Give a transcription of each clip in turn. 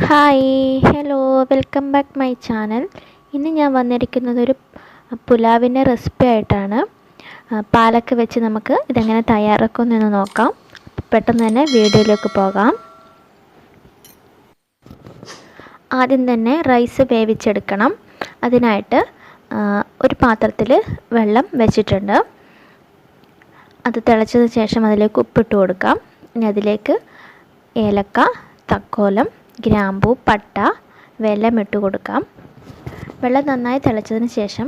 Hi hello welcome back my channel. ഇന്ന് ഞാൻ വന്നിരിക്കുന്നത് ഒരു പുലാവിൻ്റെ റെസിപ്പി ആയിട്ടാണ്. പാലക്ക് വെച്ച് നമുക്ക് ഇതെങ്ങനെ തയ്യാറാക്കുമെന്ന് നോക്കാം. പെട്ടെന്ന് തന്നെ വീഡിയോയിലേക്ക് പോകാം. ആദ്യം തന്നെ റൈസ് വേവിച്ചെടുക്കണം. അതിനായിട്ട് ഒരു പാത്രത്തിൽ വെള്ളം വെച്ചിട്ടുണ്ട്. അത് തിളച്ചതിന് ശേഷം അതിലേക്ക് ഉപ്പിട്ട് കൊടുക്കാം. ഇനി അതിലേക്ക് ഏലക്ക, തക്കോലം, ഗ്രാമ്പൂ, പട്ട, വെല്ലം ഇട്ട് കൊടുക്കാം. വെള്ളം നന്നായി തിളച്ചതിന് ശേഷം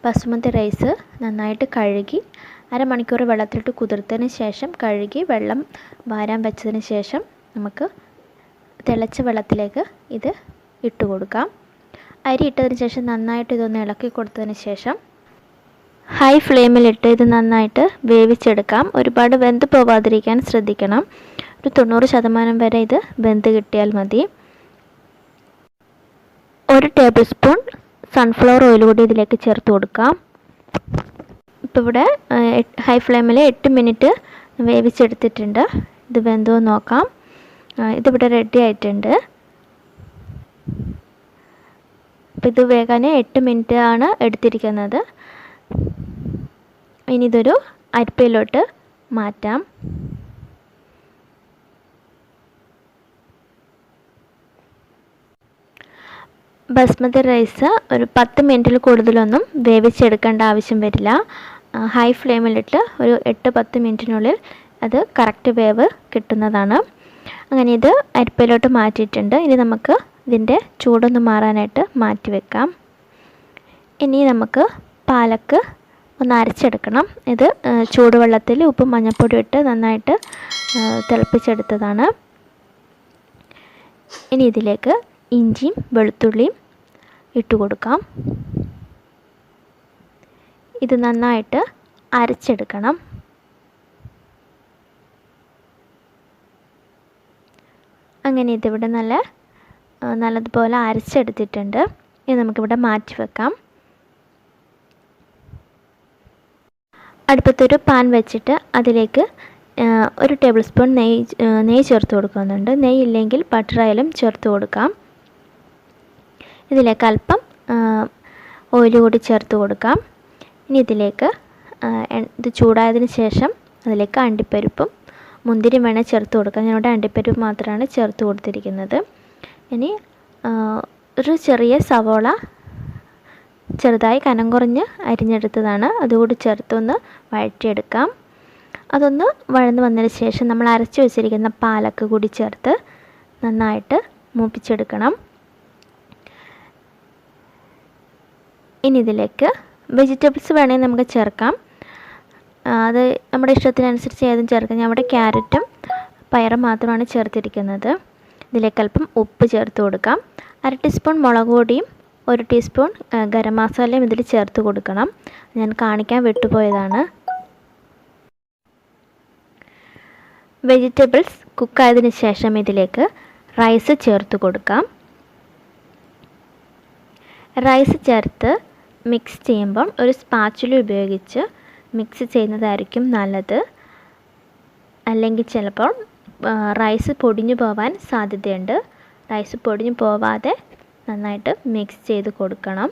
ബസ്മതി റൈസ് നന്നായിട്ട് കഴുകി അരമണിക്കൂർ വെള്ളത്തിലിട്ട് കുതിർത്തതിന് ശേഷം കഴുകി വെള്ളം വാരാൻ വെച്ചതിന് ശേഷം നമുക്ക് തിളച്ച വെള്ളത്തിലേക്ക് ഇത് ഇട്ട് കൊടുക്കാം. അരി ഇട്ടതിന് ശേഷം നന്നായിട്ട് ഇതൊന്ന് ഇളക്കി കൊടുത്തതിന് ശേഷം ഹൈ ഫ്ലെയിമിലിട്ട് ഇത് നന്നായിട്ട് വേവിച്ചെടുക്കാം. ഒരുപാട് വെന്ത് പോവാതിരിക്കാൻ ശ്രദ്ധിക്കണം. ഒരു 90% വരെ ഇത് വെന്ത് കിട്ടിയാൽ മതി. 1 ടേബിൾ സ്പൂൺ സൺഫ്ലവർ ഓയിൽ കൂടി ഇതിലേക്ക് ചേർത്ത് കൊടുക്കാം. ഇപ്പോൾ ഇവിടെ ഹൈ ഫ്ലെയിമിൽ 8 മിനിറ്റ് വേവിച്ചെടുത്തിട്ടുണ്ട്. ഇത് വെന്തോ നോക്കാം. ഇതിവിടെ റെഡി ആയിട്ടുണ്ട്. അപ്പോൾ ഇത് വേകാൻ 8 മിനിറ്റ് ആണ് എടുത്തിരിക്കുന്നത്. ഇനി ഇതൊരു അരിപ്പയിലോട്ട് മാറ്റാം. ബസ്മതി റൈസ് ഒരു 10 മിനിറ്റിൽ കൂടുതലൊന്നും വേവിച്ചെടുക്കേണ്ട ആവശ്യം വരില്ല. ഹൈ ഫ്ലെയിമിലിട്ട് ഒരു 8-10 മിനിറ്റിനുള്ളിൽ അത് കറക്റ്റ് വേവ് കിട്ടുന്നതാണ്. അങ്ങനെ ഇത് അരിപ്പയിലോട്ട് മാറ്റിയിട്ടുണ്ട്. ഇനി നമുക്ക് ഇതിൻ്റെ ചൂടൊന്ന് മാറാനായിട്ട് മാറ്റി വെക്കാം. ഇനി നമുക്ക് പാലക്ക് ഒന്ന് അരച്ചെടുക്കണം. ഇത് ചൂടുവെള്ളത്തിൽ ഉപ്പും മഞ്ഞൾപ്പൊടി ഇട്ട് നന്നായിട്ട് തിളപ്പിച്ചെടുത്തതാണ്. ഇനി ഇതിലേക്ക് ഇഞ്ചിയും വെളുത്തുള്ളിയും ഇട്ട് കൊടുക്കാം. ഇത് നന്നായിട്ട് അരച്ചെടുക്കണം. അങ്ങനെ ഇതിവിടെ നല്ലതുപോലെ അരച്ചെടുത്തിട്ടുണ്ട്. ഇത് നമുക്കിവിടെ മാറ്റി വെക്കാം. അടുപ്പത്തൊരു പാൻ വെച്ചിട്ട് അതിലേക്ക് 1 ടേബിൾ സ്പൂൺ നെയ്യ് ചേർത്ത് കൊടുക്കുന്നുണ്ട്. നെയ്യ് ഇല്ലെങ്കിൽ ബട്ടർ ആയാലും ചേർത്ത് കൊടുക്കാം. ഇതിലേക്ക് അല്പം ഓയിൽ കൂടി ചേർത്ത് കൊടുക്കാം. ഇനി ഇതിലേക്ക് ഇത് ചൂടായതിന് ശേഷം അതിലേക്ക് അണ്ടിപ്പരിപ്പും മുന്തിരിയും വേണേൽ ചേർത്ത് കൊടുക്കാം. ഞാനിവിടെ അണ്ടിപ്പരിപ്പ് മാത്രമാണ് ചേർത്ത് കൊടുത്തിരിക്കുന്നത്. ഇനി ഒരു ചെറിയ സവോള ചെറുതായി കനം കുറഞ്ഞ് അരിഞ്ഞെടുത്തതാണ്. അതുകൂടി ചേർത്തൊന്ന് വഴറ്റിയെടുക്കാം. അതൊന്ന് വഴന്ന് വന്നതിന് ശേഷം നമ്മൾ അരച്ച് വെച്ചിരിക്കുന്ന പാലക്ക് കൂടി ചേർത്ത് നന്നായിട്ട് മൂപ്പിച്ചെടുക്കണം. ഇനി ഇതിലേക്ക് വെജിറ്റബിൾസ് വേണമെങ്കിൽ നമുക്ക് ചേർക്കാം. അത് നമ്മുടെ ഇഷ്ടത്തിനനുസരിച്ച് ഏതും ചേർക്കാം. ഞാൻ ഇവിടെ ക്യാരറ്റും പയറും മാത്രമാണ് ചേർത്തിരിക്കുന്നത്. ഇതിലേക്ക് അല്പം ഉപ്പ് ചേർത്ത് കൊടുക്കാം. 1 ടീസ്പൂൺ മുളക് പൊടിയും 1 ടീസ്പൂൺ ഗരം മസാലയും ഇതിൽ ചേർത്ത് കൊടുക്കണം. ഞാൻ കാണിക്കാൻ വിട്ടുപോയതാണ്. വെജിറ്റബിൾസ് കുക്കായതിന് ശേഷം ഇതിലേക്ക് റൈസ് ചേർത്ത് കൊടുക്കാം. റൈസ് ചേർത്ത് മിക്സ് ചെയ്യുമ്പം ഒരു സ്പാച്ചുല ഉപയോഗിച്ച് മിക്സ് ചെയ്യുന്നതായിരിക്കും നല്ലത്. അല്ലെങ്കിൽ ചിലപ്പോൾ റൈസ് പൊടിഞ്ഞു പോവാൻ സാധ്യതയുണ്ട്. റൈസ് പൊടിഞ്ഞു പോവാതെ നന്നായിട്ട് മിക്സ് ചെയ്ത് കൊടുക്കണം.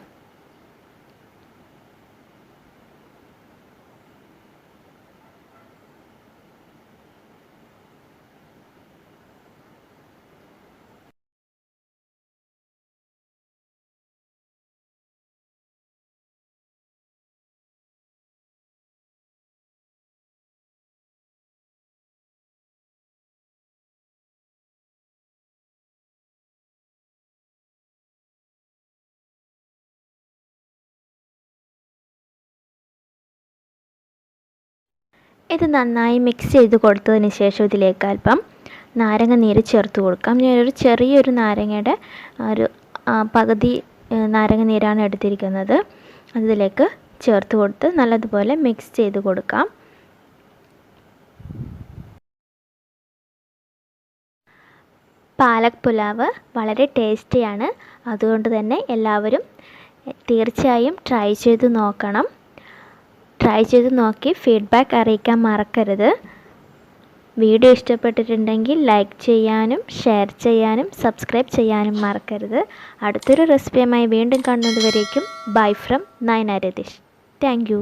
ഇത് നന്നായി മിക്സ് ചെയ്ത് കൊടുത്തതിന് ശേഷം ഇതിലേക്ക് അല്പം നാരങ്ങ നീര് ചേർത്ത് കൊടുക്കാം. ഞാനൊരു ചെറിയൊരു നാരങ്ങയുടെ ഒരു പകുതി നാരങ്ങ നീരാണ് എടുത്തിരിക്കുന്നത്. അതിലേക്ക് ചേർത്ത് കൊടുത്ത് നല്ലതുപോലെ മിക്സ് ചെയ്ത് കൊടുക്കാം. പാലക് പുലാവ് വളരെ ടേസ്റ്റിയാണ്. അതുകൊണ്ട് തന്നെ എല്ലാവരും തീർച്ചയായും ട്രൈ ചെയ്ത് നോക്കണം. ട്രൈ ചെയ്ത് നോക്കി ഫീഡ്ബാക്ക് അറിയിക്കാൻ മറക്കരുത്. വീഡിയോ ഇഷ്ടപ്പെട്ടിട്ടുണ്ടെങ്കിൽ ലൈക്ക് ചെയ്യാനും ഷെയർ ചെയ്യാനും സബ്സ്ക്രൈബ് ചെയ്യാനും മറക്കരുത്. അടുത്തൊരു റെസിപ്പിയുമായി വീണ്ടും കാണുന്നതുവരേക്കും bye from Nayana Ratheesh. Thank U.